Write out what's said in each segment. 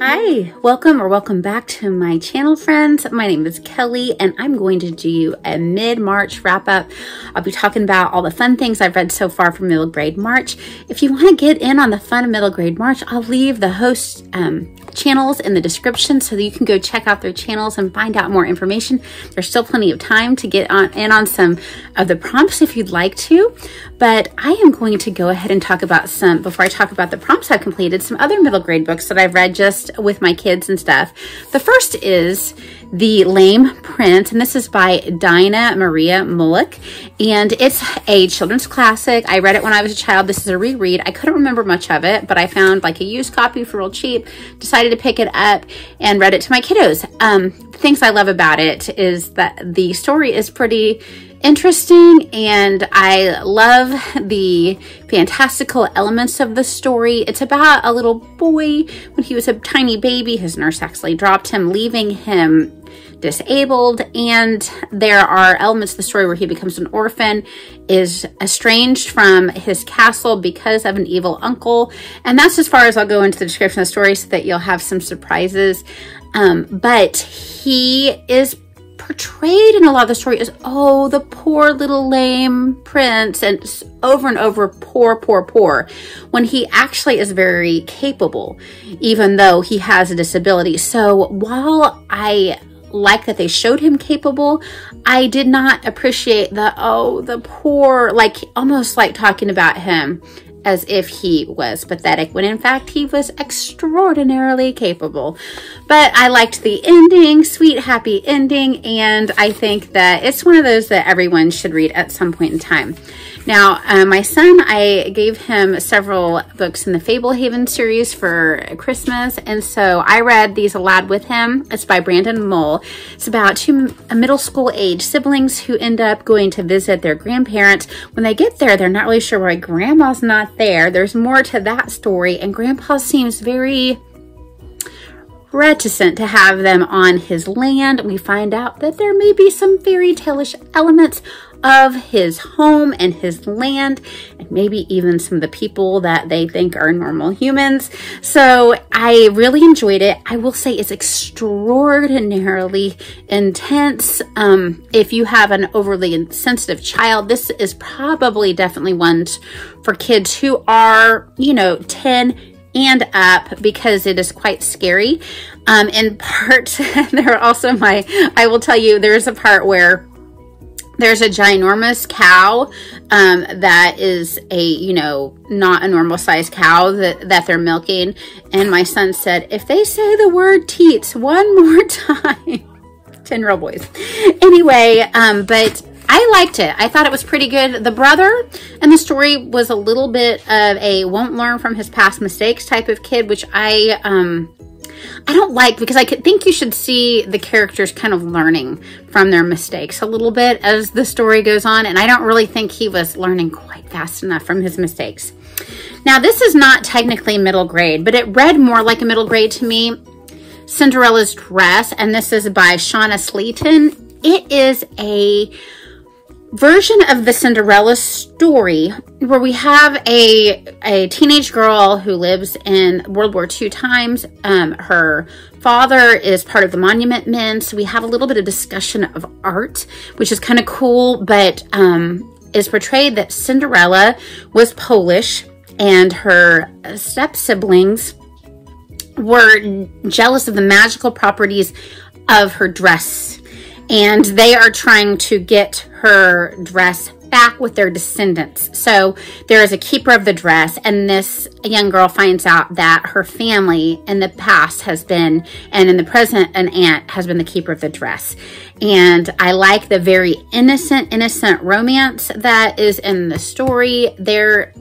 Hi, welcome back to my channel, friends. My name is Kelly and I'm going to do a mid-March wrap-up. I'll be talking about all the fun things I've read so far for middle grade March. If you want to get in on the fun of middle grade March, I'll leave the host channels in the description so that you can go check out their channels and find out more information. There's still plenty of time to get in on some of the prompts if you'd like to, but I am going to go ahead and talk about some, before I talk about the prompts I've completed, some other middle grade books that I've read just with my kids and stuff. The first is The Lame Prince, and this is by Dinah Maria Mulock, and it's a children's classic. I read it when I was a child. This is a reread. I couldn't remember much of it, but I found like a used copy for real cheap, decided to pick it up and read it to my kiddos. Things I love about it is that the story is pretty interesting, and I love the fantastical elements of the story. It's about a little boy when he was a tiny baby. His nurse actually dropped him, leaving him disabled, and there are elements of the story where he becomes an orphan, is estranged from his castle because of an evil uncle, and that's as far as I'll go into the description of the story so that you'll have some surprises. But he is portrayed in a lot of the story as, oh, the poor little lame prince, and over poor, when he actually is very capable, even though he has a disability. So while I like that they showed him capable, I did not appreciate the, oh, the poor, like almost like talking about him as if he was pathetic, when in fact he was extraordinarily capable. But I liked the ending, sweet, happy ending, and I think that it's one of those that everyone should read at some point in time. Now, my son, I gave him several books in the Fablehaven series for Christmas, and so I read these aloud with him. It's by Brandon Mull. It's about two middle school age siblings who end up going to visit their grandparents. When they get there, they're not really sure why grandma's not there. There's more to that story, and grandpa seems very reticent to have them on his land. We find out that there may be some fairy tale-ish elements of his home and his land, and maybe even some of the people that they think are normal humans. So I really enjoyed it. I will say it's extraordinarily intense. If you have an overly sensitive child, this is probably definitely one for kids who are, you know, 10 and up, because it is quite scary. In part, there are also I will tell you, there's a part where there's a ginormous cow that is a, you know, not a normal sized cow that they're milking. And my son said, if they say the word teats one more time, 10-year-old boys. Anyway, but I liked it. I thought it was pretty good. The brother and the story was a little bit of a won't learn from his past mistakes type of kid, which I don't like, because I think you should see the characters kind of learning from their mistakes a little bit as the story goes on. And I don't really think he was learning quite fast enough from his mistakes. Now, this is not technically middle grade, but it read more like a middle grade to me. Cinderella's Dress, and this is by Shonna Slayton. It is a version of the Cinderella story where we have a teenage girl who lives in World War II times. Her father is part of the Monument Men, so we have a little bit of discussion of art, which is kind of cool, but is portrayed that Cinderella was Polish and her step siblings were jealous of the magical properties of her dress, and they are trying to get her dress back with their descendants. So there is a keeper of the dress, and this young girl finds out that her family in the past has been, and in the present, an aunt has been the keeper of the dress. And I like the very innocent romance that is in the story. There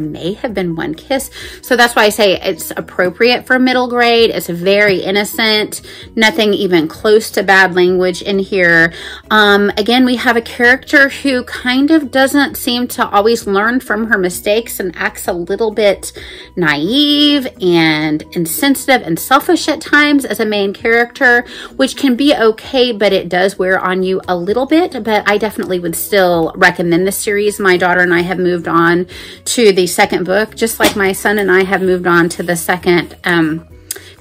may have been one kiss, so that's why I say it's appropriate for middle grade. It's very innocent, nothing even close to bad language in here. Again, we have a character who kind of doesn't seem to always learn from her mistakes and acts a little bit naive and insensitive and selfish at times as a main character, which can be okay, but it does wear on you a little bit. But I definitely would still recommend this series. My daughter and I have moved on to the second book, just like my son and I have moved on to the second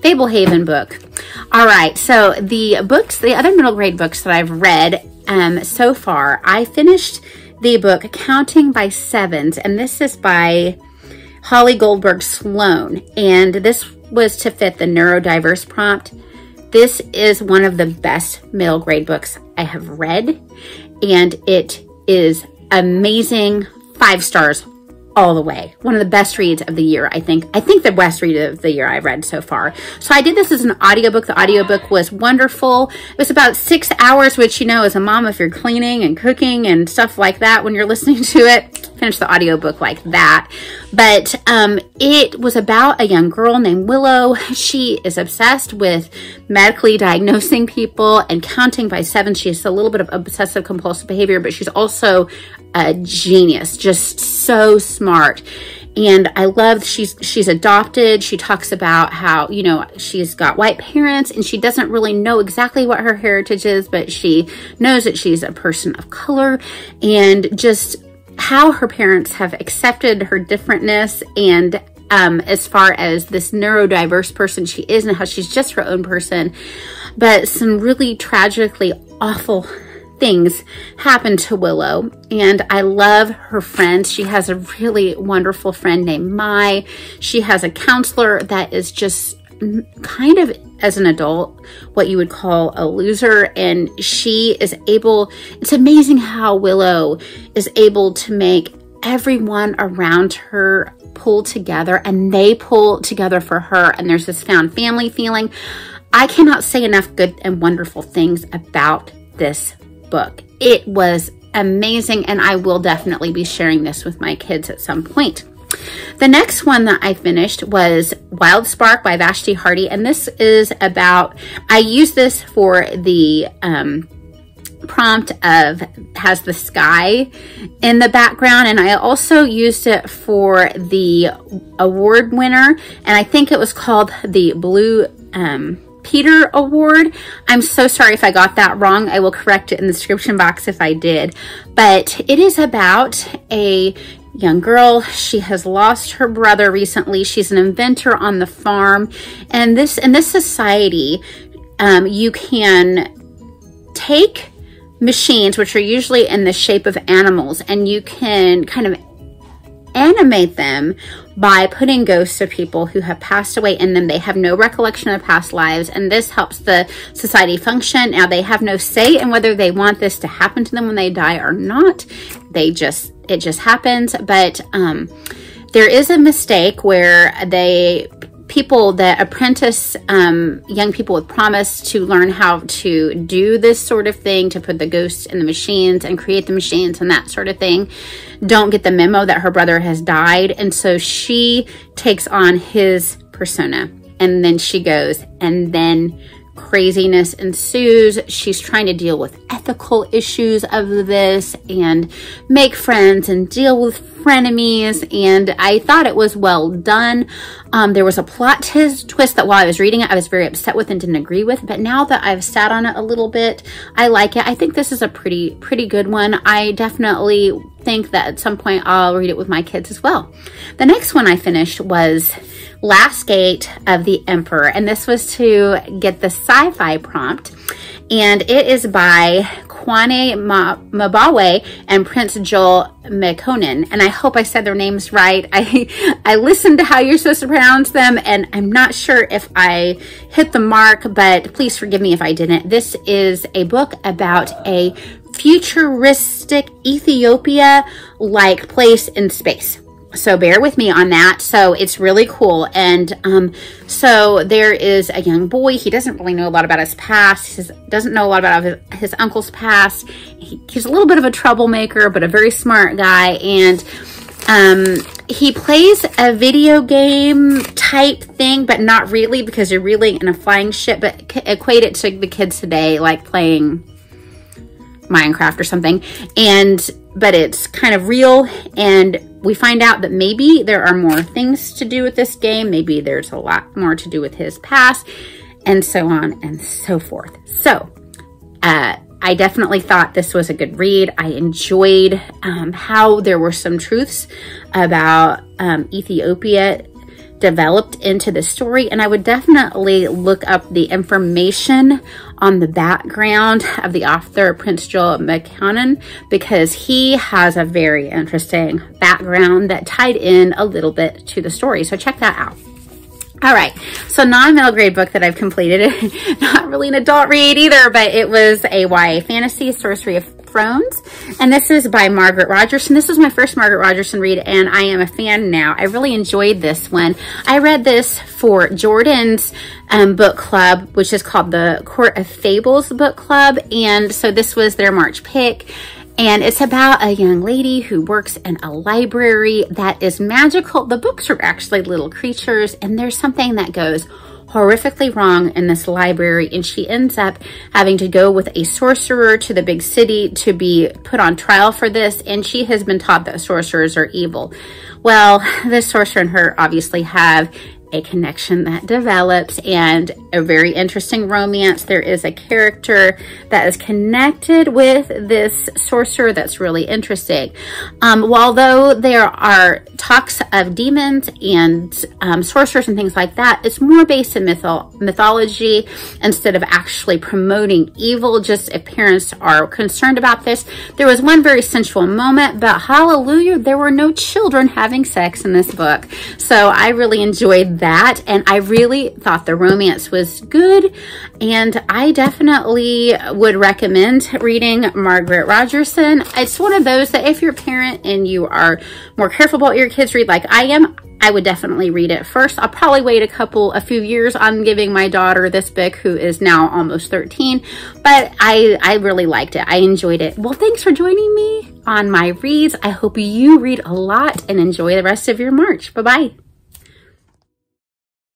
Fablehaven book. All right, so the other middle grade books that I've read so far, I finished the book Counting by Sevens, and this is by Holly Goldberg Sloan, and this was to fit the neurodiverse prompt. This is one of the best middle grade books I have read, and it is amazing. 5 stars all the way. One of the best reads of the year, I think. I think the best read of the year I've read so far. So I did this as an audiobook. The audiobook was wonderful. It was about 6 hours, which, you know, as a mom, if you're cleaning and cooking and stuff like that, when you're listening to it, finish the audiobook like that. But it was about a young girl named Willow. She is obsessed with medically diagnosing people and counting by 7. She has a little bit of obsessive compulsive behavior, but she's also a genius, just so smart. And I love, she's adopted. She talks about how, you know, she's got white parents and she doesn't really know exactly what her heritage is, but she knows that she's a person of color, and just how her parents have accepted her differentness, and as far as this neurodiverse person she is and how she's just her own person. But some really tragically awful things happen to Willow, and I love her friends. She has a really wonderful friend named Mai. She has a counselor that is just kind of, as an adult, what you would call a loser, and she is able, it's amazing how Willow is able to make everyone around her pull together, and they pull together for her, and there's this found family feeling. I cannot say enough good and wonderful things about this book. It was amazing, and I will definitely be sharing this with my kids at some point. The next one that I finished was Wildspark by Vashti Hardy, and this is about, I use this for the prompt of has the sky in the background, and I also used it for the award winner, and I think it was called the Blue Peter Award. I'm so sorry if I got that wrong. I will correct it in the description box if I did. But it is about a young girl. She has lost her brother recently. She's an inventor on the farm. And in this society, you can take machines, which are usually in the shape of animals, and you can kind of animate them by putting ghosts of people who have passed away in them. They have no recollection of past lives, and this helps the society function. Now, they have no say in whether they want this to happen to them when they die or not. It just happens. But there is a mistake where people that apprentice young people with promise to learn how to do this sort of thing, to put the ghosts in the machines and create the machines and that sort of thing, don't get the memo that her brother has died. And so she takes on his persona, and then she goes, and then craziness ensues. She's trying to deal with ethical issues of this and make friends and deal with frenemies, and I thought it was well done. There was a plot twist that while I was reading it, I was very upset with and didn't agree with, but now that I've sat on it a little bit, I like it. I think this is a pretty good one. I definitely think that at some point I'll read it with my kids as well. The next one I finished was Last Gate of the Emperor, and this was to get the sci-fi prompt, and it is by Kwame Mbalia and Prince Joel Makonnen, and I hope I said their names right. I listened to how you're supposed to pronounce them, and I'm not sure if I hit the mark, but please forgive me if I didn't. This is a book about a futuristic Ethiopia-like place in space. So bear with me on that. So it's really cool. And so there is a young boy. He doesn't really know a lot about his past. He doesn't know a lot about his uncle's past. He's a little bit of a troublemaker, but a very smart guy. And he plays a video game type thing, but not really, because you're really in a flying ship. But equate it to the kids today, like playing Minecraft or something. But it's kind of real, and we find out that maybe there are more things to do with this game. Maybe there's a lot more to do with his past, and so on and so forth. So I definitely thought this was a good read. I enjoyed how there were some truths about Ethiopia developed into the story. And I would definitely look up the information on the background of the author, Prince Joel Makonnen, because he has a very interesting background that tied in a little bit to the story. So check that out. All right, so non-middle grade book that I've completed, not really an adult read either, but it was a YA fantasy, Sorcery of Thorns, and this is by Margaret Rogerson. This is my first Margaret Rogerson read, and I am a fan now. I really enjoyed this one. I read this for Jordan's book club, which is called the Court of Fables book club, and so this was their March pick. And it's about a young lady who works in a library that is magical. The books are actually little creatures, and there's something that goes horrifically wrong in this library, and she ends up having to go with a sorcerer to the big city to be put on trial for this, and she has been taught that sorcerers are evil. Well, this sorcerer and her obviously have a connection that develops, and a very interesting romance. There is a character that is connected with this sorcerer that's really interesting. Although there are talks of demons and sorcerers and things like that, it's more based in mythology instead of actually promoting evil, just if parents are concerned about this. There was one very sensual moment, but hallelujah, there were no children having sex in this book. So I really enjoyed that, and I really thought the romance was good, and I definitely would recommend reading Margaret Rogerson. It's one of those that if you're a parent and you are more careful about your kids read like I am, I would definitely read it first. I'll probably wait a few years on giving my daughter this book, who is now almost 13, but I really liked it. I enjoyed it. Well, thanks for joining me on my reads. I hope you read a lot and enjoy the rest of your March. Bye-bye.